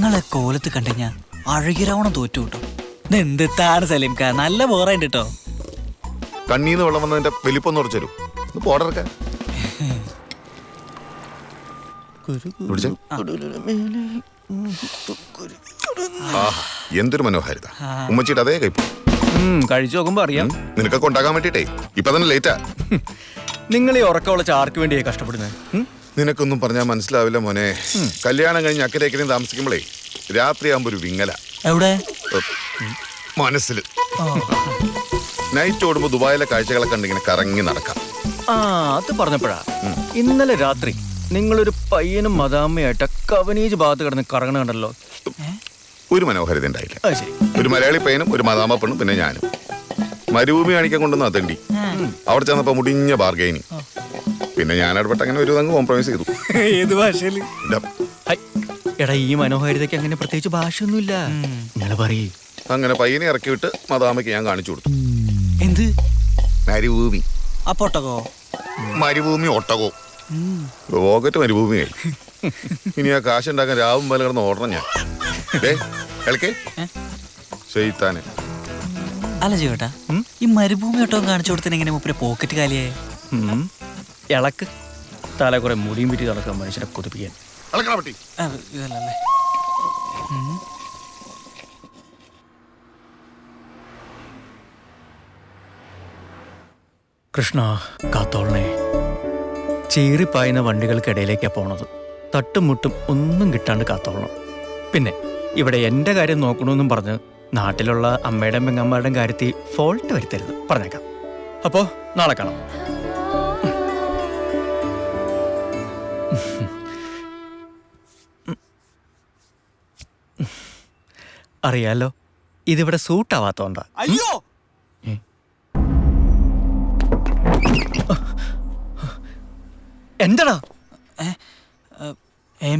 നിങ്ങളെ കോലത്ത് കണ്ടുകഴിഞ്ഞാ അഴകിരാവണം തോറ്റു കിട്ടും. എന്താണ് സലീംക്ക, നല്ല ബോറായിട്ട് കേട്ടോ. കണ്ണീന്ന് വെള്ളം വന്നതിന്റെ വലിപ്പം കുറച്ചു തരൂ. പോടർക്ക എന്തൊരു മനോഹാരിത. ഉമ്മച്ചിട്ട് അതേ കൈപ്പോ കഴിച്ചു നോക്കുമ്പോ അറിയാം. നിനക്കൊക്കെ ഉണ്ടാക്കാൻ വേണ്ടിട്ടേ ഇപ്പൊ തന്നെ ലേറ്റാ. നിങ്ങൾ ഈ ഉറക്കമുള്ള ആർക്ക് വേണ്ടിയാ കഷ്ടപ്പെടുന്നത്? നിനക്കൊന്നും പറഞ്ഞാൽ മനസ്സിലാവില്ല മോനെ. കല്യാണം കഴിഞ്ഞ് അക്കരേക്കരയും താമസിക്കുമ്പോഴേ രാത്രിയാകുമ്പോ ഒരു വിങ്ങല എവിടെ മനസ്സിൽ. നൈറ്റ് ഓടുമ്പോ ദുബായിലെ കാഴ്ചകളെ കണ്ടിങ്ങനെ കറങ്ങി നടക്കാം. അത് പറഞ്ഞപ്പോഴാ ഇന്നലെ രാത്രി നിങ്ങളൊരു പയ്യനും മദാമ്മയായിട്ട് കവനീജ് ഭാഗത്ത് കിടന്ന് കറങ്ങണ കണ്ടല്ലോ. ഒരു മനോഹാരിത ഉണ്ടായില്ല. ഒരു മലയാളി പയ്യനും ഒരു മദാമ പെണ്ണും പിന്നെ ഞാനും. മരുഭൂമി കാണിക്കാൻ കൊണ്ടുവന്ന അതണ്ടി. അവിടെ ചെന്നപ്പോ മുടിഞ്ഞ ബാർഗൈനി. പിന്നെ ഞാൻ ഇടപെട്ട് അങ്ങനെ ഒരു തങ്ങ് കോംപ്രമൈസ് ചെയ്തു. ഏത് ഭാഷയില്? എടാ ഈ മനോഹാരിതയ്ക്ക് അങ്ങനെ പ്രത്യേകിച്ച് ഭാഷയൊന്നുമില്ല. നിങ്ങൾ പറയേ. അങ്ങനെ പയ്യനെ ഇറക്കി വിട്ട് മദാമയ്ക്ക് ഞാൻ കാണിച്ചു കൊടുത്തു. എന്ത് മരുഭൂമി? അപ്പൊട്ടകോ? മരുഭൂമി ഒട്ടകോ? പോക്കറ്റ് മരുഭൂമിയായി. ഇനി ആ കാശ് ഉണ്ടാക്കാൻ രാവും പല കിടന്ന് ഓടണം ഞാൻ. ചെയ്താനെ അല്ല ചേട്ടാ, ഈ മരുഭൂമി ഒട്ടകം കാണിച്ചു കൊടുത്തതിന് എങ്ങനെ മൂപ്പരെ പോക്കറ്റ് കാലിയായ? ഇളക്ക് തല കുറെ മുടിയും വിറ്റി നടക്കാൻ മനുഷ്യനെ കൊതിപ്പിക്കാൻ. ഇതല്ലേ കൃഷ്ണ കാത്തോളനെ. ചീറിപ്പായുന്ന വണ്ടികൾക്കിടയിലേക്കാണ് പോണത്. തട്ടുമുട്ടും ഒന്നും കിട്ടാണ്ട് കാത്തോളണം. പിന്നെ ഇവിടെ എൻ്റെ കാര്യം നോക്കണമെന്നും പറഞ്ഞ് നാട്ടിലുള്ള അമ്മയുടെയും പെങ്ങന്മാരുടെയും കാര്യത്തിൽ ഫോൾട്ട് വരുത്തരുത്. പറഞ്ഞേക്കാം. അപ്പോൾ നാളെ കാണാം. അറിയാലോ, ഇതിവിടെ സൂട്ടാവാത്തോണ്ടാ. അയ്യോ, എന്താടാ?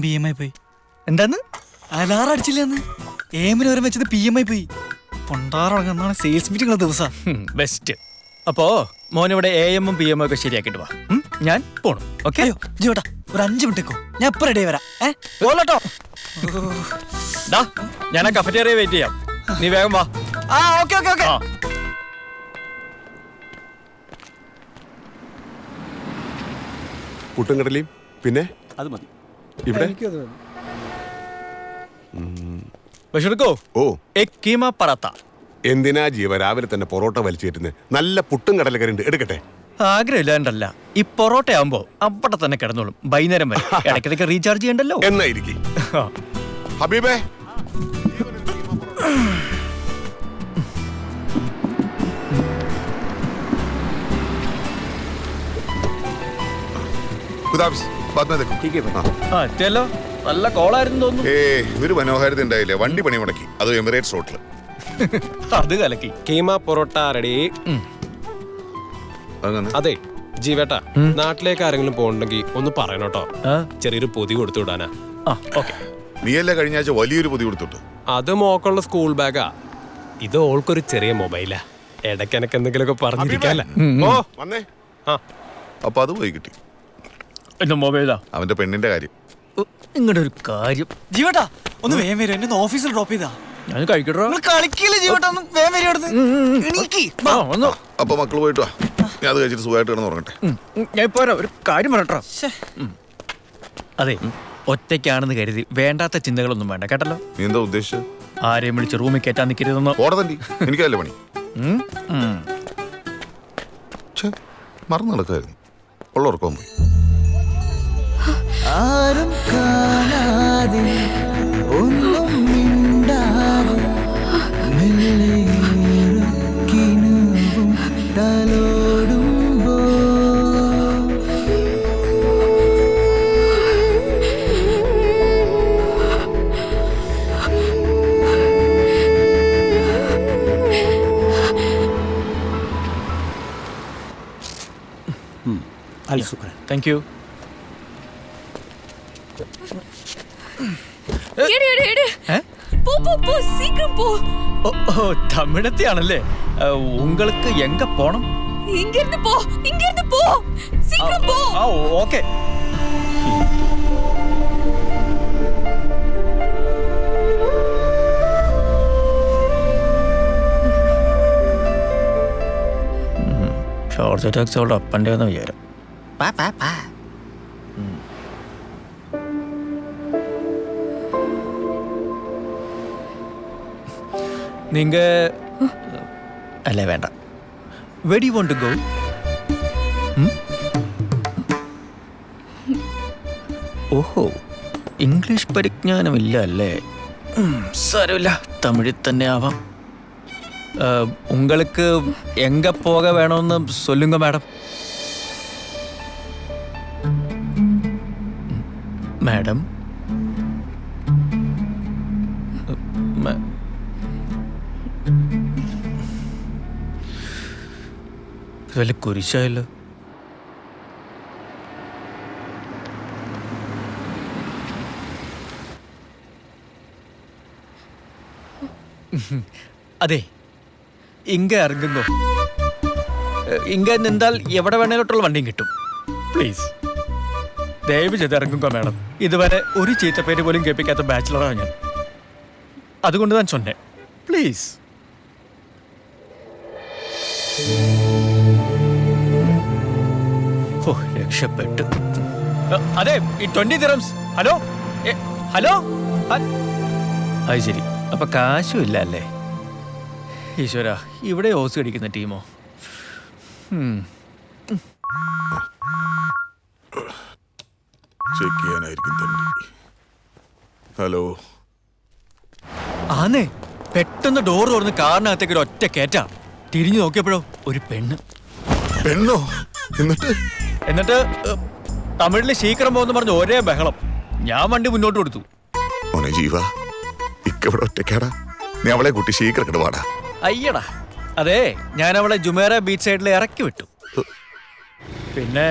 PMI പോയി. എന്താന്ന്? അലാറം അടിച്ചില്ലെന്ന്. ഏമിന് വരെ വെച്ചത് PMI പോയി. പൊണ്ടാറടങ്ങുന്നതാണ് സെയിൽസ് മീറ്റിംഗ് ദിവസം. ബെസ്റ്റ്. അപ്പോ മോനിവിടെ AM ഉം PM ഒക്കെ ശരിയാക്കിട്ട് വാ. ഞാൻ പോണു. ഓക്കെ? അയ്യോ ജീവട്ടാ, ഒരു 5 മിനിറ്റേക്കോ, ഞാൻ ഇപ്പൊ റെഡി ആയി വരാം. പോലട്ടോ. ഞാൻ ആ കഫറ്റേറിയ വെയിറ്റ് ചെയ്യാം. നീ വേഗം വാ. Okay okay okay. പുട്ടും കടലയും പിന്നെ അത് മതി. ഇവിടെ ബഷീർക്കോ, ഓ എക് കീമ പറാത്ത. എന്തിനാ ജീവ രാവിലെ തന്നെ പൊറോട്ട വലിച്ചു കയറ്റുന്നത്? നല്ല പുട്ടും കടലക്കറിയുണ്ട്, എടുക്കട്ടെ. ആഗ്രഹമില്ലാണ്ടല്ല, ഈ പൊറോട്ട ആവുമ്പോ അവിടെ തന്നെ കിടന്നോളും. വൈകുന്നേരം വരെ ഇടയ്ക്കിടയ്ക്ക് റീചാർജ് ചെയ്യണ്ടല്ലോ. എന്നായിരിക്കും ഹബീബേ. നല്ല കോളായിരുന്നു തോന്നുന്നു. ഒരു മനോഹാരിത ഉണ്ടായില്ലേ. വണ്ടി പണി മുടക്കി, അത് എമിറേറ്റ്സ് റോട്ടില്. അത് കലക്കി. കീമ പൊറോട്ട റെഡി. അതെ ജീവേട്ടാ, നാട്ടിലേക്ക് ആരെങ്കിലും പോകണ്ടെങ്കിൽ ഒന്ന് പറയണോട്ടോ. ചെറിയൊരു പൊതി കൊടുത്തു വിടാനാ. നീയല്ലേ കഴിഞ്ഞ ആഴ്ച വലിയൊരു പൊതി കൊടുത്തിട്ടു? അത് മോക്കുള്ള സ്കൂൾ ബാഗാ. ഇത് ഓൾക്കൊരു ചെറിയ മൊബൈലാ. ഇടയ്ക്ക് എനക്ക് എന്തെങ്കിലുമൊക്കെ പറഞ്ഞിരിക്കാല്ല. അപ്പൊ അത് പോയി കിട്ടി. മൊബൈലാ അവന്റെ പെണ്ണിന്റെ കാര്യം. ഇങ്ങടെ ഒരു കാര്യം. ജീവട്ടാ, ഒന്ന് വേഗം വരും. എന്നെ ഓഫീസിൽ ഡ്രോപ്പ് ചെയ്താ. ഞാൻ കഴിക്കട്ടോ. കളിക്കില്ല ജീവട്ടാ, ഒന്ന് വേഗം വരും. അപ്പൊ മക്കള് പോയിട്ട് വാ. ഞാൻ അത് കഴിച്ചിട്ട് സുഖമായിട്ട് കിടന്ന് ഉറങ്ങട്ടെ. ഞാൻ പോരാ, ഒരു കാര്യം പറയട്ടോ. അതെ, ഒറ്റയ്ക്കാണെന്ന് കരുതി വേണ്ടാത്ത ചിന്തകളൊന്നും വേണ്ട കേട്ടല്ലോ. നീ എന്താ ഉദ്ദേശിച്ചത്? ആരെയും വിളിച്ച് റൂമിൽ കയറ്റാൻ നിൽക്കരുതെന്നോ. ഓടതണ്ടി, എനിക്കല്ലേ പണി. മറന്നു നടക്കായിരുന്നു. ഉള്ള ഉറക്കം പോയി. ആരും കാണാതെ ഒന്നും മിണ്ടാതെ മെല്ലെയേറും തലോടുമ്പോ താങ്ക് യു. തമിഴത്തിയാണല്ലേ? உங்களுக்கு எங்க போணும்? இங்கிருந்து போ, இங்கிருந்து போ, சீக்கிரம் போ. ஓகே. ടോർച്ച് ടാക്സി അവളുടെ അപ്പൻ്റെ എന്ന് വിചാരം. നിങ്ങ അല്ലേ വേണ്ട. Where do you want to go? ഓഹോ, ഇംഗ്ലീഷ് പരിജ്ഞാനമില്ല അല്ലേ? സാരമില്ല, തമിഴിൽ തന്നെ ആവാം. உங்களுக்கு എങ്ക പോക വേണമെന്ന് சொல்லுங்க മാഡം. മാഡം വല്ല കുരിശായല്ലോ. അതെ, ഇങ്ക ഇറങ്ങുന്നു. ഇങ്ക നിന്നാൽ എവിടെ വേണേലോട്ടുള്ള വണ്ടിയും കിട്ടും. പ്ലീസ് ദയവ് ചെയ്ത് ഇറങ്ങുക മാഡം. ഇതുവരെ ഒരു ചീത്തപ്പേര് പോലും കേൾപ്പിക്കാത്ത ബാച്ചിലറാണ് ഞാൻ. അതുകൊണ്ട് ഞാൻ ചൊന്നെ, പ്ലീസ്. ഓ, രക്ഷപ്പെട്ടു. അതെ, ഈ 20 ദിറംസ്. Hello hello. അത് ശരി, അപ്പൊ കാശും ഇല്ല അല്ലേ? ഈശ്വര, ഇവിടെ ഓസ് കടിക്കുന്ന ടീമോ? ചെക്ക് ചെയ്യാനായിരിക്കും തണ്ടി. ഹലോ. ആന്നേ, പെട്ടെന്ന് ഡോർ തുറന്ന് കാറിനകത്തേക്ക് ഒരു ഒറ്റ കയറ്റാ. തിരിഞ്ഞു നോക്കിയപ്പോഴോ ഒരു പെണ്ണ്. പെണ്ണോ? എന്നിട്ട് തമിഴില് ശീക്രം പോകുന്ന പറഞ്ഞ് ഒരേ ബഹളം. ഞാൻ വണ്ടി മുന്നോട്ട് കൊടുത്തു. മോനെ ജീവ, ഇക്കവിടെ ഒറ്റക്കാടാ. നീ അവളെ കൂട്ടി ശീക്രം വാടാ. അയ്യടാ, അതെ, ഞാൻ അവളെ ജുമേറ ബീച്ച് സൈഡിൽ ഇറക്കി വിട്ടു. പിന്നെ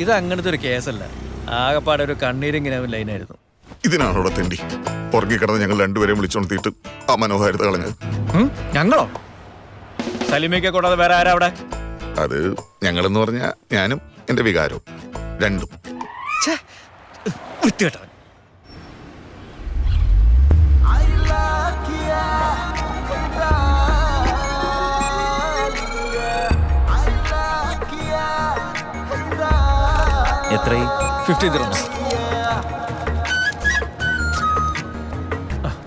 ഇത് അങ്ങനത്തെ ഒരു കേസല്ല, ആകെപ്പാടെ ഒരു കണ്ണീരിങ്ങനെ ലൈനായിരുന്നു. ഇതിനാണ് അവിടെ തെണ്ടി പുറകെ കിടന്ന് ഞങ്ങൾ രണ്ടുപേരെയും വിളിച്ചോണ്ടിട്ട് ആ മനോഹാരിത കളഞ്ഞത്. ഞങ്ങളോ? സലിമയ്ക്ക് കൂടാതെ വേറെ ആരാ അവിടെ? അത് ഞങ്ങളെന്ന് പറഞ്ഞ ഞാനും എന്റെ വികാരവും രണ്ടും. വൃത്തികെട്ടവൻ. എത്രയും 50 ദിറംസ്.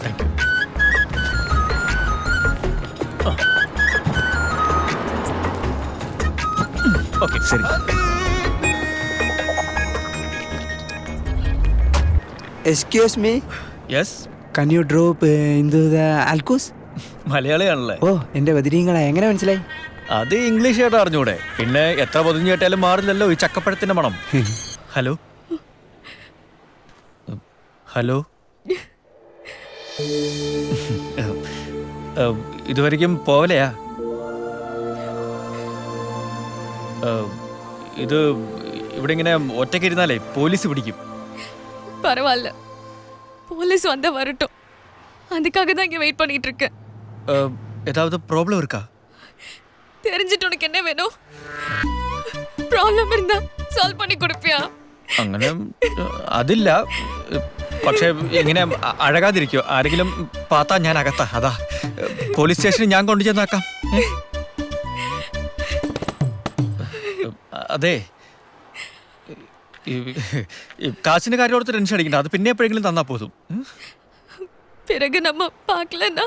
Thank you. ഓക്കെ, ശരി. Excuse me, yes, can you drop into the Alcos? മലയാളിയാണല്ലേ? ഓ, എന്റെ ബദിരീങ്ങളെ എങ്ങനെ മനസ്സിലായി? അത് ഇംഗ്ലീഷ് ആയിട്ട് അറിഞ്ഞൂടെ? പിന്നെ എത്ര പൊതിഞ്ഞു കേട്ടാലും മാറില്ലല്ലോ ഈ ചക്കപ്പഴത്തിന്റെ മണം. Hello hello. ഇതുവരെയ്ക്കും പോവലയാ? ഇത് ഇവിടെ ഇങ്ങനെ ഒറ്റയ്ക്ക് ഇരുന്നാലേ പോലീസ് പിടിക്കും. பரவாயில்ல, போலீஸ் வந்தா வரட்டும். அதுக்காக தான் இங்க வெயிட் பண்ணிட்டு இருக்கேன். ஏதாவது ப்ராப்ளம் இருக்கா? தெரிஞ்சிட்டு உனக்கு என்ன வேணும்? ப்ராப்ளம் இருந்தா சால்வ் பண்ணி கொடுப்பியா? അങ്ങനെ അതില്ല, പക്ഷെ ഇങ്ങനെ അഴകാതിരിക്കോ? ആരെങ്കിലും പാത്താ ഞാൻ അകത്താ. അതാ പോലീസ് സ്റ്റേഷനിൽ ഞാൻ കൊണ്ടു ചെന്നാക്കാം. അതെ, കാശിന്റെ കാര്യം ഓർത്ത് ടെൻഷൻ അടിക്കണ്ട, അത് പിന്നെ എപ്പോഴെങ്കിലും തന്നാ പോതും. பிறகு நம்ம பார்க்கலன்னா?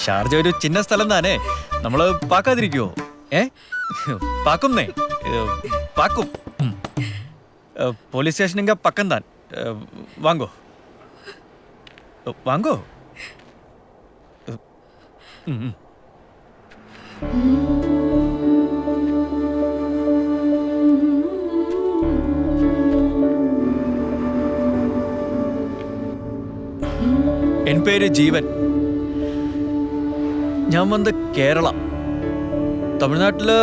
ഷാർജ ഒരു ചിന്ന സ്ഥലം താനേ, നമ്മള് പാക്കാതിരിക്കുവോ? പാക്കുന്നേ, പാക്കും. പോലീസ് സ്റ്റേഷനിങ്ക പക്കം താൻ. വാങ്ങോ വാങ്ങോ. என் பேரு ஜீவன். ഞാൻ വന്ന് കേരള, തമിഴ്നാട്ടില്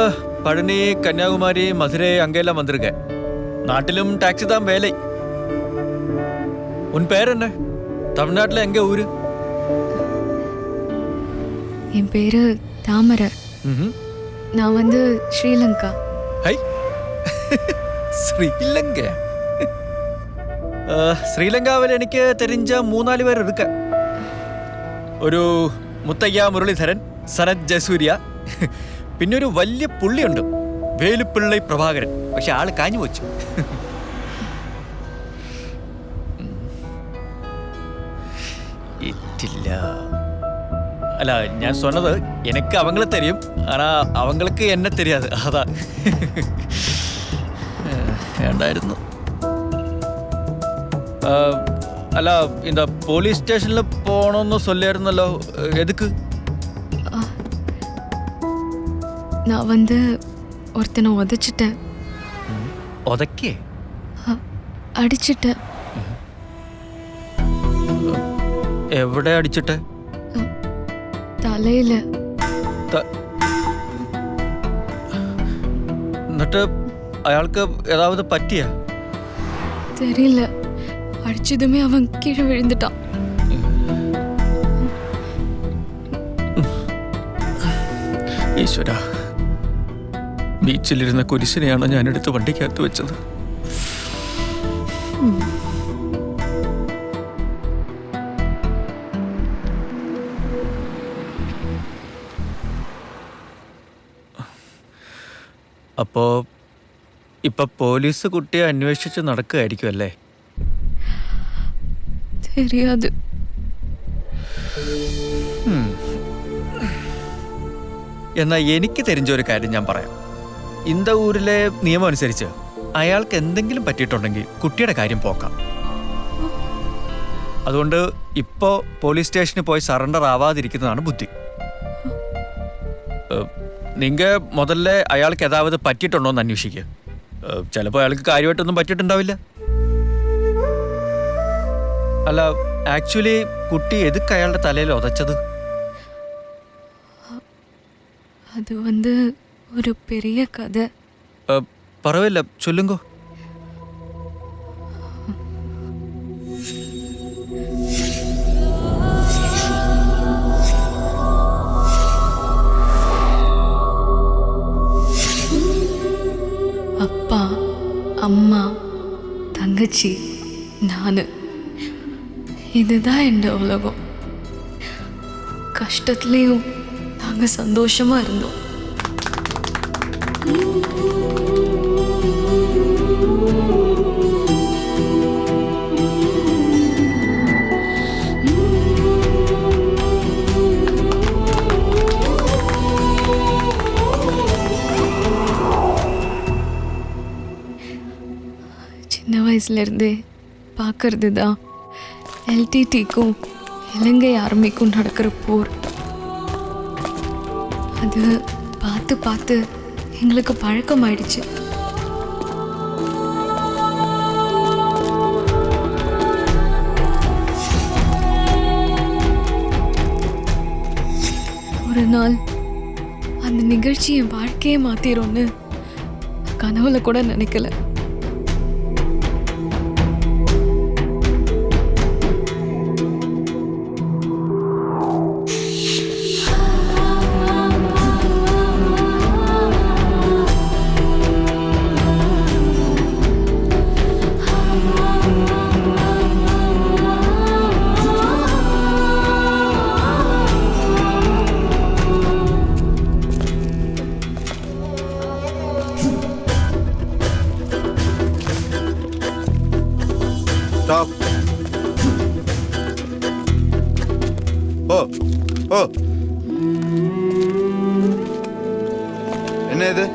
പഴനി, കന്യാകുമാരി, മധുரை அங்கெல்லாம் வந்திருக்கேன். நாட்டிலும் டாக்ஸி தான் வேலை. உன் பேர் என்ன? தமிழ்நாட்டில் எங்க ஊரு? என் பேரு தாமரை. நான் வந்து ஸ்ரீலங்கா. ஹை, ശ്രീലങ്ക. ശ്രീലങ്കാവിൽ എനിക്ക് തെരിഞ്ഞ 3-4 പേർ ഇരിക്ക. ഒരു മുത്തയ്യ മുരളീധരൻ, സനത് ജസൂര്യ, പിന്നെ ഒരു വലിയ പുള്ളിയുണ്ട്, വേലുപ്പിള്ളൈ പ്രഭാകരൻ. പക്ഷെ ആള് കാഞ്ഞു വെച്ചു. ഇറ്റില്ല. അല്ല, ഞാൻ சொன்னது எனக்கு அவங்கள தெரியும், ஆனா அவங்களுக்கு என்ன தெரியாது. അതാ വേണ്ടായിരുന്നു. അല്ല, இந்த போலீஸ் ஸ்டேஷன்ல போகணும்னு சொல்லியிருந்தല്ലോ, எதுக்கு? நான் வந்து ஒருத்தனை உதைச்சிட்டேன். ഉതക്കേ? அடிச்சிட்டேன். എവിടെ അടിച്ചിട്ട്? தலையில. എന്നിട്ട് അയാൾക്ക് ഏതാവത് പറ്റിയ? தெரியல. அடிச்சதுமே அவன் கீழே விழுந்துட்டான். ഈശ്വര, ബീച്ചിലിരുന്ന കുരിശിനെയാണ് ഞാൻ എടുത്ത് വണ്ടിക്കകത്ത് വെച്ചത്. അപ്പോ ഇപ്പൊ പോലീസ് കുട്ടിയെ അന്വേഷിച്ച് നടക്കുകയായിരിക്കും അല്ലേ? தெரியாது. എന്നാ എനിക്ക് തെരിഞ്ഞ ഒരു കാര്യം ഞാൻ പറയാം. ഇന്ത ഊരിലെ നിയമം അനുസരിച്ച് അയാൾക്ക് എന്തെങ്കിലും പറ്റിയിട്ടുണ്ടെങ്കിൽ കുട്ടിയുടെ കാര്യം പോക്കാം. അതുകൊണ്ട് ഇപ്പോ പോലീസ് സ്റ്റേഷനിൽ പോയി സറണ്ടർ ആവാതിരിക്കുന്നതാണ് ബുദ്ധി. നിങ്ങ മുതലേ അയാൾക്ക് ഏതാവത് പറ്റിയിട്ടുണ്ടോ എന്ന് അന്വേഷിക്കുക. ചിലപ്പോൾ അയാൾക്ക് കാര്യമായിട്ടൊന്നും പറ്റിയിട്ടുണ്ടാവില്ല. അല്ല, ആക്ച്വലി കുട്ടി എതുക്ക് അയാളുടെ തലയിൽ ഉതച്ചത്? அது வந்து ஒரு பெரிய கதை. പറവില്ല, ചൊല്ലുങ്കോ. அப்பா, அம்மா, தங்கச்சி, நான். இதுதான் என் உலகம். கஷ்டத்துலேயும் நாங்கள் சந்தோஷமா இருந்தோம். சின்ன வயசுலேருந்தே பார்க்கறது தான் எல்டிடிக்கும் இலங்கை ஆர்மிக்கும் நடக்கிற போர். அது பார்த்து பார்த்து எங்களுக்கு பழக்கமாயிடுச்சு. ஒரு நாள் அந்த நிகழ்ச்சி என் வாழ்க்கையை மாத்திரும்னு கனவுல கூட நினைக்கல. Stop. Oh, oh. என்ன இது?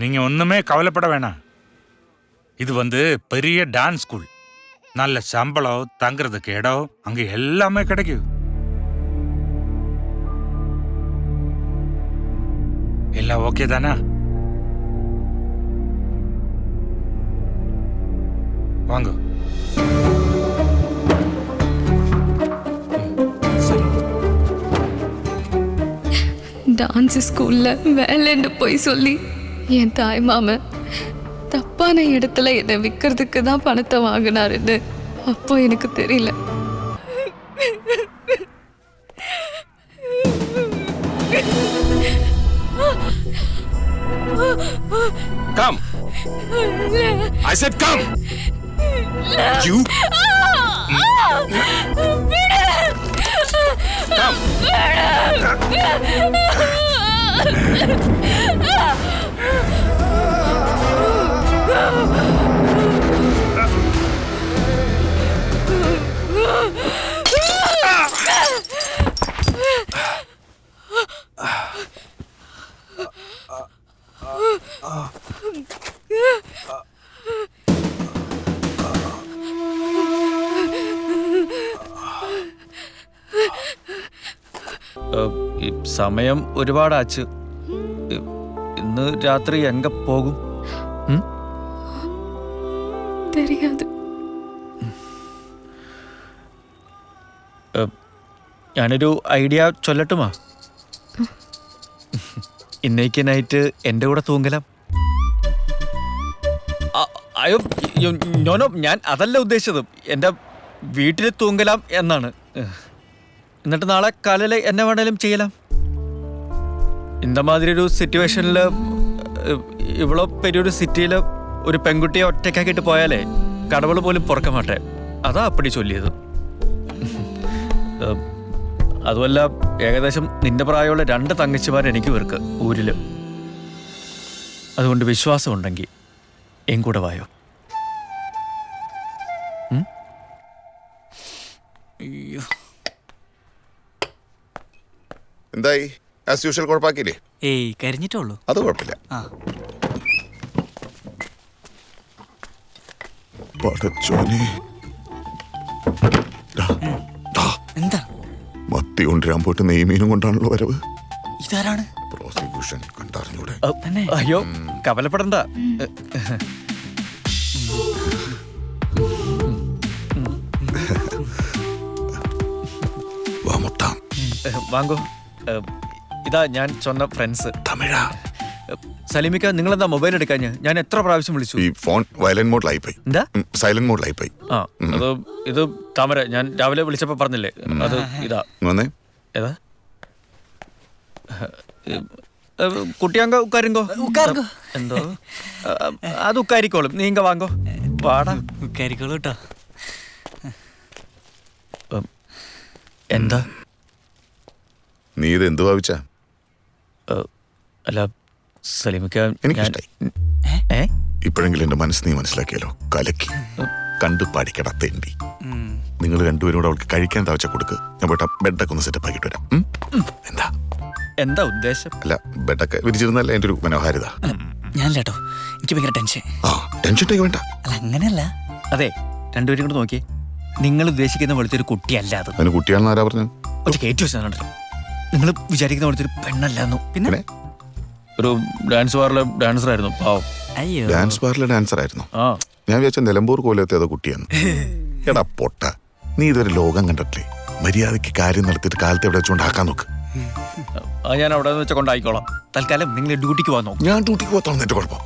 நீங்க ஒண்ணுமே கவலைப்பட வேணாம். இது பெரிய டான்ஸ் ஸ்கூல். நல்ல சம்பளம், தங்குறதுக்கு இடம், அங்க எல்லாமே கிடைக்கும். எல்லாம் ஓகே தானா? வாங்க. டான்ஸ் ஸ்கூல்ல வேலைன்னு போய் சொல்லி என் தாய் மாமன் தப்பான இடத்துல என்னை விற்கிறதுக்கு தான் பணத்தை வாங்கினாருன்னு அப்போ எனக்கு தெரியல. Come. I said come. You. Come. സമയം ഒരുപാടാച്ചു. ഇന്ന് രാത്രി എങ്ക പോകും? தெரியாது. ഞാനൊരു ഐഡിയ ചൊല്ലട്ടുമാ? ഇന്നേക്ക് നൈറ്റ് എൻ്റെ കൂടെ തൂങ്ങലാം. അയ്യോ ഞാനോ, ഞാൻ അതല്ല ഉദ്ദേശിച്ചത്. എൻ്റെ വീട്ടിൽ തൂങ്ങലാം എന്നാണ്. എന്നിട്ട് നാളെ കാലയിൽ എന്നെ വേണേലും ചെയ്യലാം. இந்த மாதிரி ഒരു സിറ്റുവേഷനിൽ ഇവളോ പെരിയൊരു സിറ്റിയിൽ ഒരു പെൺകുട്ടിയെ ഒറ്റയ്ക്കാക്കിയിട്ട് പോയാലേ കടവൾ പോലും പുറക്ക മാട്ടെ. അതാ അപ്പടി ചൊല്ലിയത്. അതുമല്ല, ഏകദേശം നിന്റെ പ്രായമുള്ള 2 തങ്കച്ചിമാർ എനിക്ക് ഇവർക്ക് ഊരില്. അതുകൊണ്ട് വിശ്വാസം ഉണ്ടെങ്കിൽ എൻ കൂടെ വായോ. എന്തായി? ആസ് യൂഷ്വൽ കുഴപ്പമാക്കിയില്ലേ? ഏയ് കരിഞ്ഞിട്ടുള്ളൂ. അത് കുഴപ്പമില്ല. പടച്ചോനെ, എന്താ മത്തി കൊണ്ടുവരാൻ പോയിട്ട് നെയ്മീനും കൊണ്ടാണല്ലോ വരവ്. ഇതാരാണ്? പ്രോസിക്യൂഷൻ കണ്ടറിഞ്ഞൂടെ? അയ്യോ കവലപ്പെടണ്ട. വാങ്ങോ. ഇതാ ഞാൻ சொன்ன ഫ്രണ്ട്സ്. തമിഴാ? സലീമിക്ക, നിങ്ങളെന്താ മൊബൈൽ എടുക്കാൻ? ഞാൻ എത്ര പ്രാവശ്യം വിളിച്ചു. ഈ ഫോൺ വയലന്റ് മോഡിലായി പോയി. എന്താ? സൈലന്റ് മോഡിലായി പോയി. ആ, അത് ഇത് താമര. ഞാൻ രാവിലെ വിളിച്ചപ്പോ പറഞ്ഞില്ലേ, അത് ഇതാ. വന്നേ. ഏതാ? കുട്ടിയാങ്ക ഉക്കാരിങ്കോ? എന്തോ അത് ഉക്കാരിക്കോളും. നീ ഇങ്ക വാങ്ങോ. പാടാ ഉക്കാരിക്കോളൂ കേട്ടോ. എന്താ നീ ഇത് എന്ത് ഭാവിച്ചാ? അല്ല സലീമിക്ക, എനിക്കിഷ്ടായി. ഇപ്പോഴെങ്കിലും എന്റെ മനസ്സ് നീ മനസ്സിലാക്കിയല്ലോ. കലക്കി കണ്ടു പാടിക്കടത്തേണ്ടി. നിങ്ങൾ രണ്ടുപേരും കൂടെ അവൾക്ക് കഴിക്കാൻ തവച്ച കൊടുക്ക്. ഞാൻ പോയിട്ട് ബെഡൊക്കെ ഒന്ന് സെറ്റപ്പ് ആക്കിയിട്ട് വരാം. എന്താ എന്താ ഉദ്ദേശം? അല്ല, ബെഡൊക്കെ വിരിച്ചിരുന്നല്ല എന്റെ ഒരു മനോഹാരിത. ഞാനല്ലോ, എനിക്ക് ഭയങ്കര ടെൻഷൻ. ആ, ടെൻഷൻ വേണ്ട. അല്ല അങ്ങനെയല്ല. അതെ, രണ്ടുപേരും കൂടെ നോക്കിയേ. നിങ്ങൾ ഉദ്ദേശിക്കുന്ന പോലത്തെ ഒരു കുട്ടിയല്ല അത്. അതിന് കുട്ടിയാണെന്ന് ആരാ പറഞ്ഞു? ഒരു കയറ്റി വെച്ചാണല്ലോ. നിങ്ങൾ വിചാരിക്കുന്ന പോലത്തെ ഒരു പെണ്ണല്ലാന്നു. പിന്നെ ഒരു ഡാൻസ് ബാറിലെ ഡാൻസർ ആയിരുന്നു. പാവം. അയ്യോ, ഡാൻസ് ബാറിലെ ഡാൻസർ ആയിരുന്നു. ആ, ഞാൻ വിചാരിച്ച നിലമ്പൂർ കോലത്തെ ഏതോ കുട്ടിയാണ്. എടാ പൊട്ട, നീ ഇതൊരു ലോകം കണ്ടിട്ടില്ലേ? മര്യാദയ്ക്ക് കാര്യം നടത്തിയിട്ട് കാലത്ത് എവിടെ വെച്ചുകൊണ്ടാക്കാൻ നോക്ക്. ഞാൻ അവിടെ വെച്ച കൊണ്ടായിക്കോളാം. തൽക്കാലം നിങ്ങൾ ഡ്യൂട്ടിക്ക് പോകാൻ നോക്കും. ഞാൻ ഡ്യൂട്ടിക്ക് പോകത്തോളം എന്റെ കുഴപ്പം.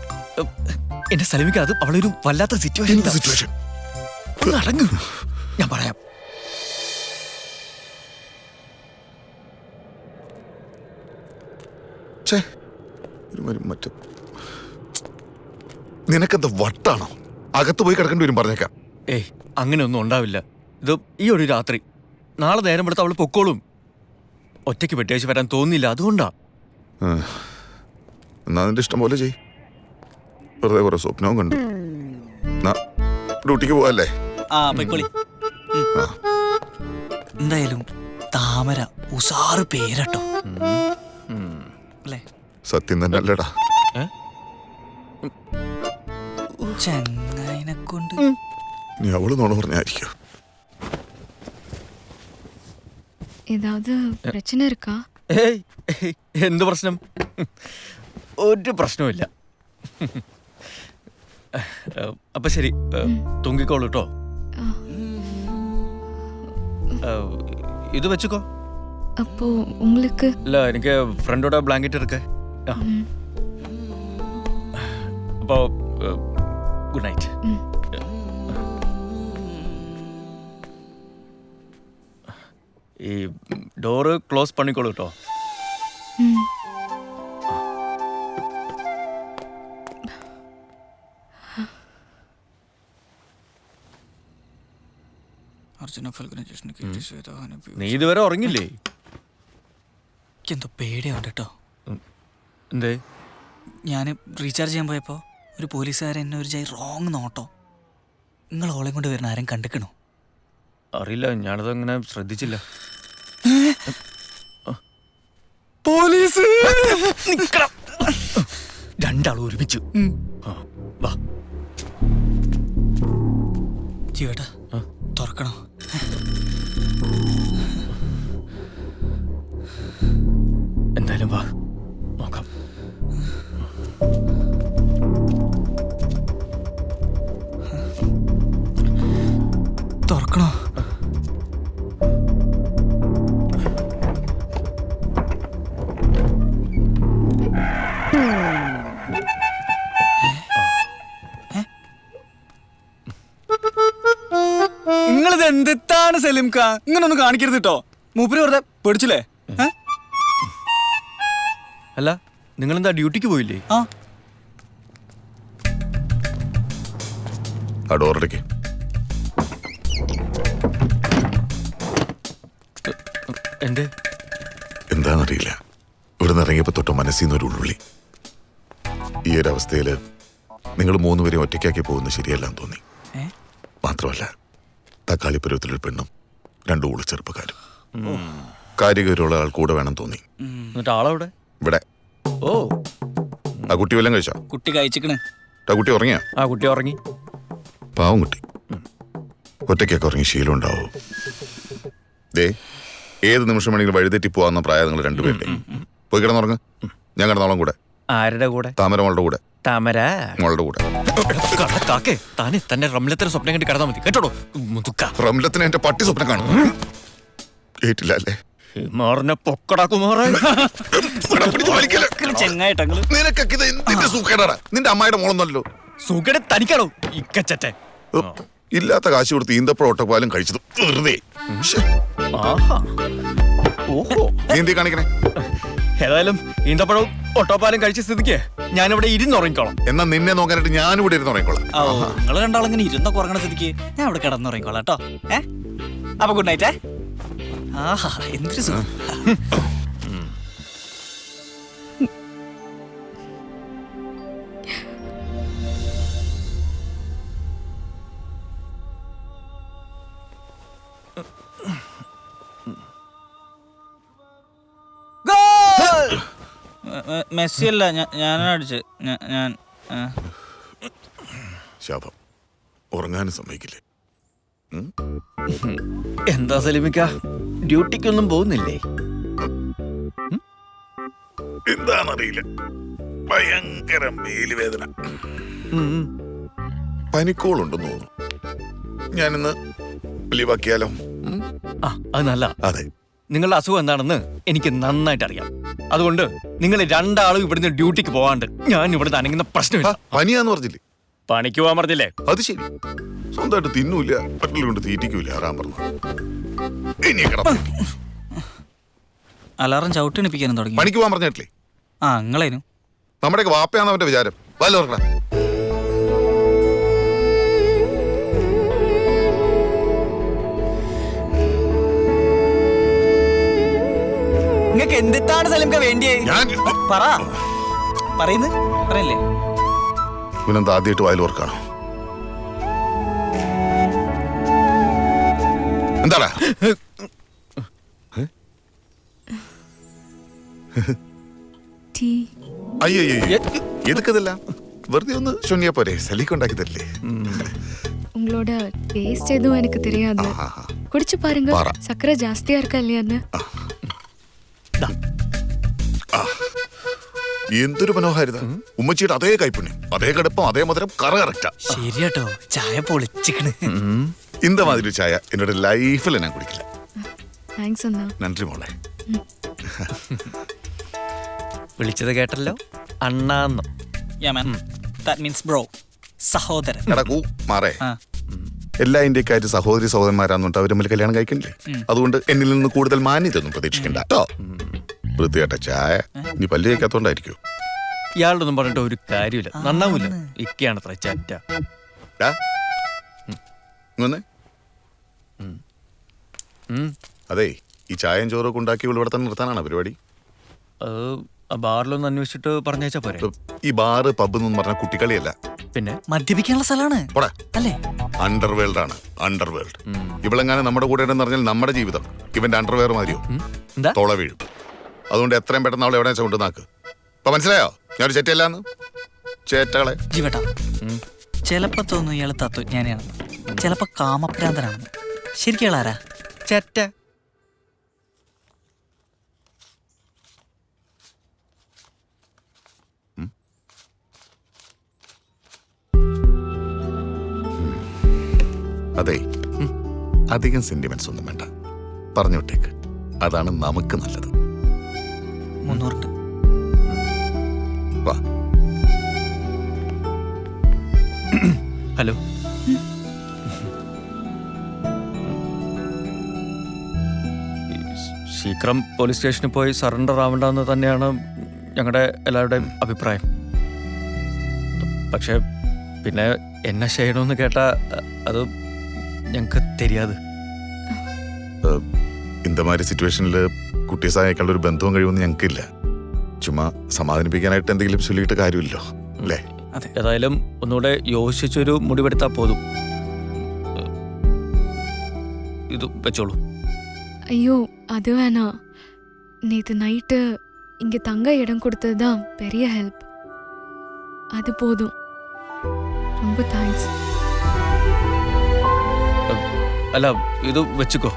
എന്റെ സലമിക്ക, അത് അവളൊരു വല്ലാത്ത സിറ്റുവേഷൻ. അടങ്ങും, ഞാൻ പറയാം. മറ്റേ നിനക്കെന്താ വട്ടാണോ? അകത്ത് പോയി കിടക്കേണ്ടി വരും, പറഞ്ഞേക്കാം. ഏയ്, അങ്ങനെയൊന്നും ഉണ്ടാവില്ല. ഇത് ഈ ഒരു രാത്രി. നാളെ നേരം എടുത്ത് അവള് പൊക്കോളും. ഒറ്റയ്ക്ക് വെട്ടിയാഴ്ച വരാൻ തോന്നില്ല, അതുകൊണ്ടാ. എന്നാ നിന്റെ ഇഷ്ടം പോലെ ചെയ്. വെറുതെ കുറെ സ്വപ്നവും കണ്ടു. ഡ്യൂട്ടിക്ക് പോവല്ലേ? ആ പൊയ്ക്കോളി. എന്തായാലും താമര ഉസാറ് പേരട്ടോ. അല്ലേ? സത്യം തന്നെ അല്ലേടാ? ചെങ്ങായിനെ കൊണ്ട് നീ അവള് നോണ പറഞ്ഞായിരിക്കും. ஏதாவது பிரச்சனை இருக்கா? ഏയ് ഏയ്, എന്ത് പ്രശ്നം? ഒരു പ്രശ്നവുമില്ല. അപ്പൊ ശരി, തൂങ്ങിക്കോളൂ കേട്ടോ. ഇത് വെച്ചുക്കോ. அப்போ உங்களுக்கு ഇല്ല, എനിക്ക് ഫ്രണ്ടോட ബ്ലാങ്കറ്റ് എടുക്ക. അപ്പോ ഗുഡ് നൈറ്റ്. ഈ ഡോറ് ക്ലോസ് പണിക്കോളൂ കേട്ടോ. അർജുന നീ ഇതുവരെ ഉറങ്ങില്ലേ? എന്തോ പേടിയുണ്ട് കേട്ടോ. എന്തേ? ഞാൻ റീചാർജ് ചെയ്യാൻ പോയപ്പോൾ ഒരു പോലീസുകാരൻ എന്നെ ഒരു റോങ് നോട്ടോ. നിങ്ങൾ ഓളെ കൊണ്ട് വരുന്ന ആരും കണ്ടിക്കണോ? അറിയില്ല, ഞാനത് അങ്ങനെ ശ്രദ്ധിച്ചില്ല. പോലീസ്! രണ്ടാളും ഒരുമിച്ചു. വാ ജീവേട്ടാ, തുറക്കണോ? എന്തായാലും വാ, നോക്കാം. തുറക്കണോ? നിങ്ങളിത് എന്താണ് സലീംക്ക? ഇങ്ങനൊന്നും കാണിക്കരുത് കേട്ടോ. മൂപ്പര് വെറുതെ പേടിച്ചില്ലേ? അല്ല, നിങ്ങളെന്താ ഡ്യൂട്ടിക്ക് പോയില്ലേ? ആ ഡോറടയ്ക്ക്. എന്തേ? എന്താണെന്നറിയില്ല, ഇവിടുന്ന് ഇറങ്ങിയപ്പോ തൊട്ട് മനസ്സിൽ നിന്നൊരു ഉൾവിളി. ഈ ഒരു അവസ്ഥയില് നിങ്ങൾ മൂന്നുപേരെയും ഒറ്റയ്ക്കാക്കി പോകുന്നത് ശരിയല്ലാന്ന് തോന്നി. മാത്രമല്ല, തക്കാളി പരുവത്തിലൊരു പെണ്ണും 2 ഊള ചെറുപ്പക്കാരും. കാര്യഗൗരവമുള്ള ആൾ കൂടെ വേണം തോന്നി. എന്നിട്ട് ആളവിടെ? ഇവിടെ. ഓ, ആ കുട്ടി വല്ലതും കഴിച്ചോ? കുട്ടി കഴിച്ചിക്കണ്. ആ കുട്ടി ഉറങ്ങിയോ? ആ കുട്ടി ഉറങ്ങി. പാവം കുട്ടി. ഒറ്റയ്ക്കൊക്കെ ഉറങ്ങി ശീലം ഉണ്ടാവോ? ദേ, ഏത് നിമിഷം വേണമെങ്കിലും വഴിതെറ്റി പോവാന്ന പ്രായം നിങ്ങൾ രണ്ടുപേരുടെ. പോയി കിടന്നുറങ്ങ്. ഞാൻ കിടന്നോളം കൂടെ. ആരുടെ കൂടെ? താമരമോളുടെ കൂടെ. താമര മോളുടെ കൂടെ. കാക്കേ, താനെ തന്നെ റംലത്തിന് സ്വപ്നം കണ്ടി കിടന്നാ മതി കേട്ടോ. റംലത്തിന് എന്റെ പട്ടി സ്വപ്നം കാണും. കേട്ടില്ല അല്ലേ? മാറിനെ പൊക്കടാ കുമാറേ. ചെങ്ങായിട്ടങ്ങള് നിനക്കൊക്കെ ഇത് എന്തിന്റെ സൂക്കേടാടാ? നിന്റെ അമ്മായിയുടെ മോളൊന്നല്ലോ. സുഖടെ തനിക്കാണോ ഇക്കച്ചറ്റെ? ഇല്ലാത്ത കാശ് കൊടുത്ത് ഈന്തപ്പഴ ഒട്ടപ്പാലും കഴിച്ചത് വെറുതെ. ആഹാ, ഓഹോ. നീ എന്തീ കാണിക്കണേ? ഏതായാലും ഈന്തപ്പഴവും ഒട്ടോപ്പാലും കഴിച്ച സ്ഥിതിക്ക് ഞാനിവിടെ ഇരുന്നുറങ്ങിക്കോളാം. എന്നാ നിന്നെ നോക്കാനായിട്ട് ഞാനിവിടെ ഇരുന്ന് ഉറങ്ങിക്കോളാം. നിങ്ങൾ രണ്ടാളിങ്ങനെ ഇരുന്നൊക്കെ ഉറങ്ങണ സ്ഥിതിക്ക് ഞാൻ ഇവിടെ കിടന്നുറങ്ങിക്കോളാം കേട്ടോ. അപ്പൊ ഗുഡ് നൈറ്റ്. ആഹാ, എന്തൊരു സുഖം. മെസ്സി അല്ല, ഞാനാണ് അടിച്ച്. ഞാൻ ശാപം. ഉറങ്ങാനും സമ്മതിക്കില്ലേ? എന്താ സലിമിക്ക, ഡ്യൂട്ടിക്കൊന്നും പോകുന്നില്ലേ? എന്താണെന്നറിയില്ല, ഭയങ്കര മേലുവേദന. പനിക്കോളുണ്ടെന്ന് തോന്നുന്നു. ഞാനിന്ന് ലീവാക്കിയാലോ? അത് നല്ല. അതെ, നിങ്ങളുടെ അസുഖം എന്താണെന്ന് എനിക്ക് നന്നായിട്ട് അറിയാം. അതുകൊണ്ട് നിങ്ങൾ രണ്ടാളും ഇവിടുന്ന് ഡ്യൂട്ടിക്ക് പോവാണ്ട് ഞാൻ ഇവിടുന്ന് അനങ്ങുന്ന പ്രശ്നമില്ല. പനിയാന്ന് പറഞ്ഞില്ലേ? പണിക്ക് പോവാൻ പറഞ്ഞില്ലേ? അത് ശരി. സ്വന്തമായിട്ട് തിന്നൂല, മറ്റുള്ള കൊണ്ട് തീറ്റിക്കൂല. ആറാൻ പറഞ്ഞു. ഇനി അലാറം ചവിട്ടിണിപ്പിക്കാനും തുടങ്ങി. പണിക്ക് പോകാൻ പറഞ്ഞിട്ടില്ലേ? നിങ്ങളേനു നമ്മുടെയൊക്കെ വാപ്പയാന്ന് അവന്റെ വിചാരം. വല്ല ഓർക്കണ. നിങ്ങൾക്ക് എന്തിട്ടാണ് സലീംക്ക വേണ്ടിയേ? പറയില്ലേ? ഇവനെന്താ ആദ്യമായിട്ട് വായിൽ ഓർക്കാണോ? എന്താടാ? ടീ. അയ്യോ, എതുക്കതല്ല. വെറുതെ ഒന്ന് ശൂന്യ പോരെ, സലീക്ക് ഉണ്ടാക്കി തരില്ലേ? உங்களோட டேஸ்ட் எதுவும் எனக்கு தெரியாது. குடிச்சு பாருங்க. பாரா. சக்கரை ஜாஸ்தியா இருக்கா இல்லையான்னு. എന്തൊരു മനോഹാരിത. ഉമ്മച്ചിയുടെ അതേ കൈപ്പുണ്യം, അതേ കടുപ്പം, അതേ മധുരം, കറക്റ്റാ. ശരിയാട്ടോ, ചായ പൊളിച്ചിക്കണ്. ഇന്ത മാതിരി ചായ എന്നോട് ലൈഫിൽ ഞാൻ കുടിക്കില്ല. താങ്ക്സ് അണ്ണാ. നന്ദി മോളെ. വിളിച്ചത് കേട്ടല്ലോ, അണ്ണാന്ന്. Yeah man. That means bro. സഹോദരൻ. എടാ കൂ മാറേ. ആ. എല്ലാ ഇന്ത്യക്കാരും സഹോദരി സഹോദരന്മാരാന്നുണ്ട് അവർ തമ്മിൽ കല്യാണം കഴിക്കണില്ലേ? അതുകൊണ്ട് എന്നിൽ നിന്ന് കൂടുതൽ മാന്യതൊന്നും പ്രതീക്ഷിക്കണ്ട കേട്ടോ. വൃത്തികെട്ട ചായ നീ പല്ല് കഴിക്കാത്തോണ്ടായിരിക്കും. ഇയാളൊന്നും പറഞ്ഞിട്ട് ഒരു കാര്യമില്ല, നന്നാവൂല. ഇക്കയാണ് അത്ര ചാറ്റ. അതെ, ഈ ചായയും ചോറൊക്കെ ഉണ്ടാക്കി ഇവിടെ തന്നെ നിർത്താനാണ് പരിപാടി? അത് ആ ബാറിലൊന്ന് അന്വേഷിച്ചിട്ട് പറഞ്ഞേച്ചാ പോരെ. ഈ ബാറ് പബ് എന്ന് പറഞ്ഞ കുട്ടിക്കളിയല്ല, പിന്നെ മദ്യപിക്കാനുള്ള സ്ഥലമാണ് പോടാ. അല്ലേ? അണ്ടർവേൾഡ് ആണ്, അണ്ടർവേൾഡ്. ഇവളെങ്ങാനും നമ്മുടെ കൂടെ ഉണ്ടെന്ന് പറഞ്ഞാൽ നമ്മുടെ ജീവിതം ഇവന്റെ അണ്ടർവെയർ മാതിരിയോ എന്താ തോള വീഴും. അതുകൊണ്ട് എത്രയും പെട്ടെന്ന് അവളെ എവിടെ വെച്ചാൽ കൊണ്ടുവന്നാക്ക്. അപ്പൊ മനസ്സിലായോ ഞാനൊരു ചേറ്റയല്ലാന്ന്? ചേറ്റകളെ ജീവട്ടാ, ചിലപ്പോ തോന്നുന്നു ഇയാള് തത്വജ്ഞാനിയാണെന്ന്, ചിലപ്പോ കാമപ്രാന്തനാണെന്ന്. ശരിക്കും ഇയാളാരാ? ചേറ്റ. അതെ, അധികം സെന്റിമെന്റ്സ് ഒന്നും വേണ്ട, പറഞ്ഞു വിട്ടേക്ക്. അതാണ് നമുക്ക് നല്ലത്. 300. വാ. ഹലോ. ശീഘ്രം പോലീസ് സ്റ്റേഷനിൽ പോയി സറണ്ടർ ആവണ്ടെന്ന് തന്നെയാണ് ഞങ്ങളുടെ എല്ലാവരുടെയും അഭിപ്രായം. പക്ഷെ പിന്നെ എന്നെ ചെയ്യണമെന്ന് കേട്ടാ അത് ഞങ്ങൾക്ക് தெரியாது. ഇന്തമാതിരി സിറ്റുവേഷനിൽ കുട്ടീസായേക്കാൾ ഒരു ബന്ധവും കഴിവൊന്നും ഞങ്ങൾക്കില്ല. ചുമ്മാ സമാധാനിപ്പിക്കാനായിട്ട് എന്തെങ്കിലും ചൊല്ലിയിട്ട് കാര്യമില്ലോ അല്ലേ? ഏതായാലും ഒന്നുകൂടെ യോജിച്ചൊരു മുടിവെടുത്താൽ പോതും. ഇത് വെച്ചോളൂ. ஐயோ அது வேணாம். நேற்று நைட்டு இங்கே தங்க இடம் கொடுத்தது தான் பெரிய ஹெல்ப். அது போதும். ரொம்ப தேங்க்ஸ். അല്ല, ഇത് വെച്ചുക്കോ.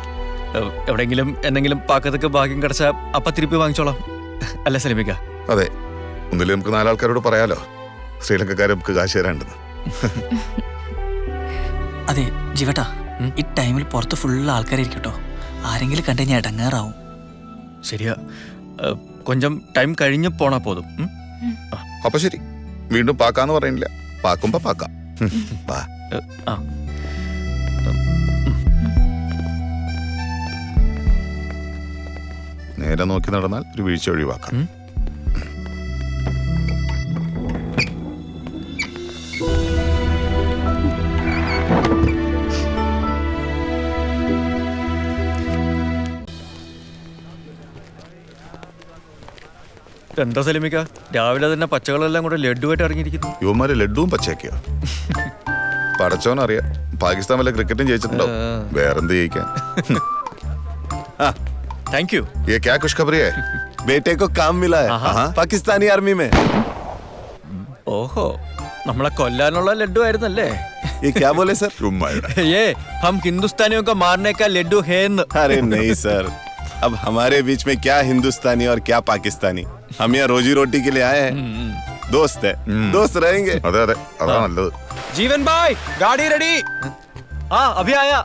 എവിടെയെങ്കിലും എന്തെങ്കിലും പാക്കത്തൊക്കെ ഭാഗ്യം കിടച്ചാൽ അപ്പ തിരുപ്പി വാങ്ങിച്ചോളാം. അല്ല സലിമിക്ക? അതെ, ഒന്നിലും നമുക്ക് 4 ആൾക്കാരോട് പറയാലോ ശ്രീലങ്കക്കാരെ നമുക്ക് കാശ് തരാണ്ടെന്ന്. അതെ ജീവട്ടാ, ഈ ടൈമിൽ പുറത്ത് ഫുള്ള് ആൾക്കാരായിരിക്കട്ടോ. ആരെങ്കിലും കണ്ടുകഴിഞ്ഞാൽ ഇടങ്ങേറാവും. ശരിയാ, കൊഞ്ചം ടൈം കഴിഞ്ഞ് പോണാ പോതും. അപ്പൊ ശരി, വീണ്ടും പാക്കാന്ന് പറയുന്നില്ല, പാക്കുമ്പോ പാക്കാം. ആ നേരെ നോക്കി നടന്നാൽ ഒരു വീഴ്ച ഒഴിവാക്കാം. എന്താ സലിമിക്ക, രാവിലെ തന്നെ പച്ചകളെല്ലാം കൂടെ ലഡുവായിട്ട് ഇറങ്ങിയിരിക്കുന്നു. യുവമാര് ലഡുവും പച്ചയൊക്കെയോ? പടച്ചോനറിയാം, പാകിസ്ഥാൻ വല്ല ക്രിക്കറ്റും ജയിച്ചിട്ടുണ്ടോ? വേറെന്ത് ജയിക്കാൻ? Thank you. ये क्या खुशखबरी है? बेटे को काम मिला है पाकिस्तानी आर्मी में. ഓഹോ, നമ്മളെ കൊല്ലാനുള്ള ലഡു ആയിരുന്നല്ലേ? ये क्या बोले सर? ये हम हिंदुस्तानियों को मारने का लड्डू है न? अरे नहीं सर, अब हमारे बीच में क्या हिंदुस्तानी और क्या पाकिस्तानी. हम यहाँ रोजी रोटी के लिए आए हैं. दोस्त है, दोस्त रहेंगे. അതെ അതെ, അതാ നല്ലത്. ജീവൻ ഭായ്, ഗാഡി റെഡി. ആ അഭി ആയാ.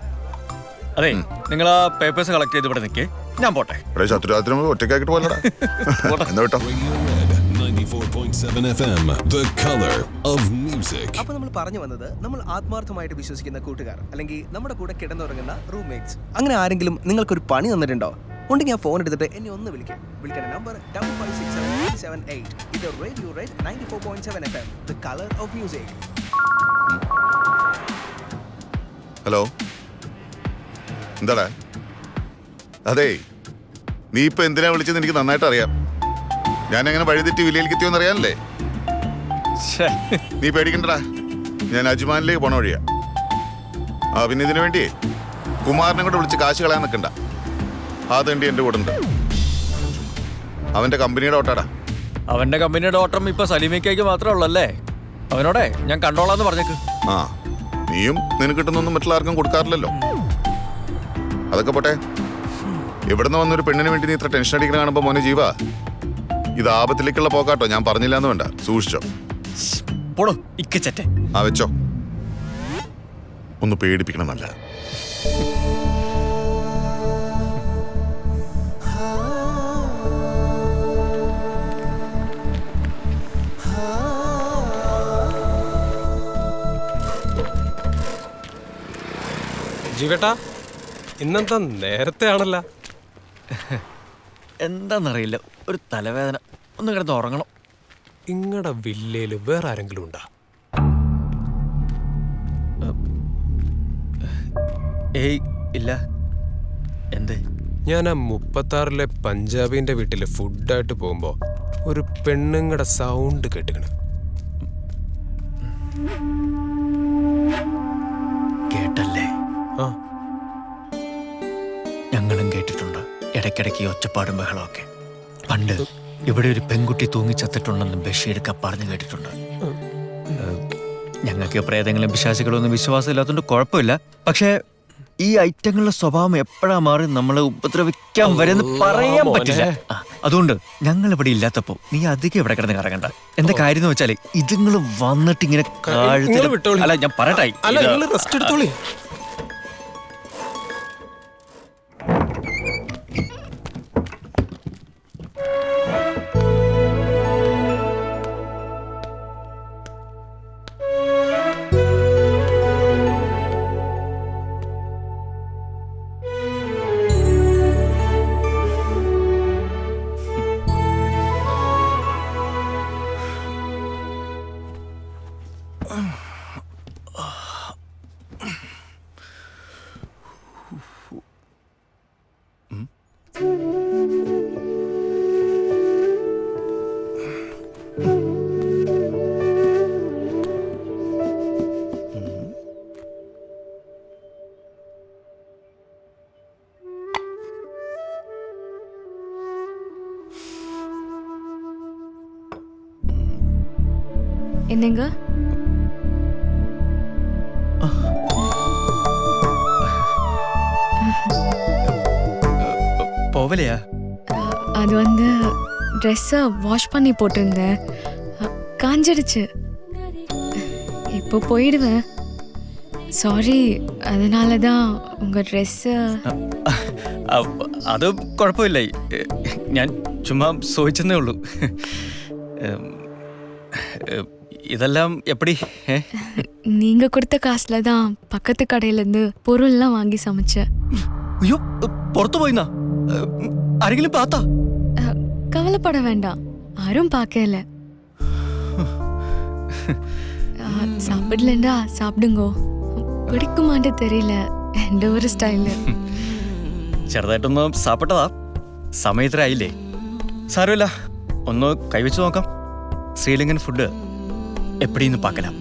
അതെ, നിങ്ങൾ ആ പേപ്പേഴ്സ് കളക്ട് ചെയ്ത് ഇവിടെ നിൽക്കേ, ഞാൻ പോട്ടെ. ഇവിടെ ശത്രുരാത്രി ഒറ്റയ്ക്കാക്കിട്ട് പോലടാ. എന്താ കേട്ടോ? 94.7 FM, the color of music. അപ്പോൾ നമ്മൾ പറഞ്ഞു വന്നത്, നമ്മൾ ആത്മാർത്ഥമായിട്ട് വിശ്വസിക്കുന്ന കൂട്ടുകാർ അല്ലെങ്കിൽ നമ്മുടെ കൂടെ കിടന്നുറങ്ങുന്ന റൂംമേറ്റ്സ്, അങ്ങനെ ആരെങ്കിലും നിങ്ങൾക്കൊരു പണി തന്നിട്ടുണ്ടോ? ഉണ്ടെങ്കിൽ ഞാൻ ഫോൺ എടുത്തിട്ട് എന്നെ ഒന്ന് വിളിക്കേണ്ട നമ്പർ 556778. ഇത് radio red 94.7 FM, the color of music. Hello, എന്താടാ? അതെ, നീ ഇപ്പൊ എന്തിനാ വിളിച്ചത് എനിക്ക് നന്നായിട്ട് അറിയാം. ഞാൻ എങ്ങനെ വഴിതെറ്റി വിലയിലേക്ക് എത്തിയോന്ന് അറിയാനല്ലേ? നീ പേടിക്കണ്ടടാ, ഞാൻ അജ്മാനിലേക്ക് പോണ വഴിയാ. പിന്നെ ഇതിനു വേണ്ടിയേ കുമാരനെ കൂടെ വിളിച്ച് കാശ് കളയാൻ നിൽക്കണ്ട. ആ തണ്ടി എൻ്റെ കൂടെ ഉണ്ട്. അവന്റെ കമ്പനിയുടെ ഓട്ടാടാ. അവന്റെ കമ്പനിയുടെ ഓട്ടം ഇപ്പൊ സലീമിക്കയ്ക്ക് മാത്രമേ ഉള്ളല്ലേ? അവനോടെ ഞാൻ കണ്ടോളാന്ന് പറഞ്ഞേക്ക്. ആ നീയും നിനക്ക് കിട്ടുന്നൊന്നും മറ്റുള്ള ആർക്കും കൊടുക്കാറില്ലല്ലോ. അതൊക്കെ പോട്ടെ, ഇവിടുന്ന് വന്നൊരു പെണ്ണിന് വേണ്ടി നീ ഇത്ര ടെൻഷൻ അടിക്കുന്ന കാണുമ്പോ മോനെ ജീവ, ഇത് ആപത്തിലേക്കുള്ള പോക്കാട്ടോ. ഞാൻ പറഞ്ഞില്ല എന്ന് വേണ്ട, സൂക്ഷിച്ചോ. പോടോ ഇക്കച്ചറ്റെ. ആ വെച്ചോ, ഒന്ന് പേടിപ്പിക്കണമെന്നല്ല. ജീവേട്ടാ, ഇന്നെന്താ നേരത്തെ ആണല്ല? എന്താന്നറിയില്ല, ഒരു തലവേദന. ഒന്ന് കിടന്ന് ഉറങ്ങണം. ഇങ്ങടെ വില്ലയില് വേറെ ആരെങ്കിലും ഉണ്ടാ? ഏയ് ഇല്ല. എന്തേ? ഞാൻ ആ 36-ലെ പഞ്ചാബിന്റെ വീട്ടില് ഫുഡായിട്ട് പോകുമ്പോ ഒരു പെണ്ണുങ്ങടെ സൗണ്ട് കേട്ടിക്കണ്. കേട്ടല്ലേ? ആ, ഞങ്ങളും കേട്ടിട്ടുണ്ട് ഇടയ്ക്കിടയ്ക്ക് ഒച്ചപ്പാടും ബഹളമൊക്കെ. പണ്ട് ഇവിടെ ഒരു പെൺകുട്ടി തൂങ്ങിച്ചത്തിട്ടുണ്ടെന്ന് ബഷീർക്ക പറഞ്ഞു കേട്ടിട്ടുണ്ട്. ഞങ്ങൾക്ക് പ്രേതങ്ങളും പിശാചുകളും ഒന്നും വിശ്വാസമില്ലാത്തതുകൊണ്ട് കുഴപ്പമില്ല. പക്ഷേ ഈ ഐറ്റങ്ങളുടെ സ്വഭാവം എപ്പോഴാ മാറി നമ്മളെ ഉപദ്രവിക്കാൻ വരെന്ന് പറയാൻ പറ്റില്ല. അതുകൊണ്ട് ഞങ്ങൾ ഇവിടെ ഇല്ലാത്തപ്പോ നീ അധികം ഇവിടെ കിടന്ന് കറങ്ങണ്ട. എന്താ കാര്യം എന്ന് വെച്ചാല് ഇതുങ്ങൾ വന്നിട്ട് ഇങ്ങനെ അല്ല ഞാൻ പറയട്ടെ. റെസ്റ്റ് എടുത്തോളി. என்னங்க போவலையா? அது வந்து ட்ரெஸ்ஸை வாஷ் பண்ணி போட்டிருந்தேன், காஞ்சிடுச்சு. இப்போ போயிடுவேன். சாரி, அதனால தான் உங்கள் ட்ரெஸ்ஸு. അത് കുഴപ്പമില്ല, ഞാൻ ചുമ്മാ ചോദിച്ചെന്നേ ഉള്ളൂ. இதெல்லாம் எப்படி? நீங்க கொடுத்த காசுல தான் பக்கத்து கடையில இருந்து பொருள்லாம் வாங்கி சமைச்சேன். ஐயோ, പുറത്തു പോയിന്നാ? ആരെങ്കിലും പാത്താ? கவலைப்பட வேண்டாம், யாரும் பார்க்கல. சாப்பிடலண்டா சாப்பிடுங்கோ. പിടിക്കുമാണ്ട് തെരിയില്ല, എൻ്റെ ഒരു സ്റ്റൈല്. ചെറുതായിട്ടൊന്ന് സാപ്പിട്ടതാ, സമയത്തിനായില്ലേ? സാരമില്ല, ഒന്ന് കൈവച്ച് നോക്കാം. ശ്രീലങ്കൻ ഫുഡ് എപ്പടിന്ന് പാക്കലാം.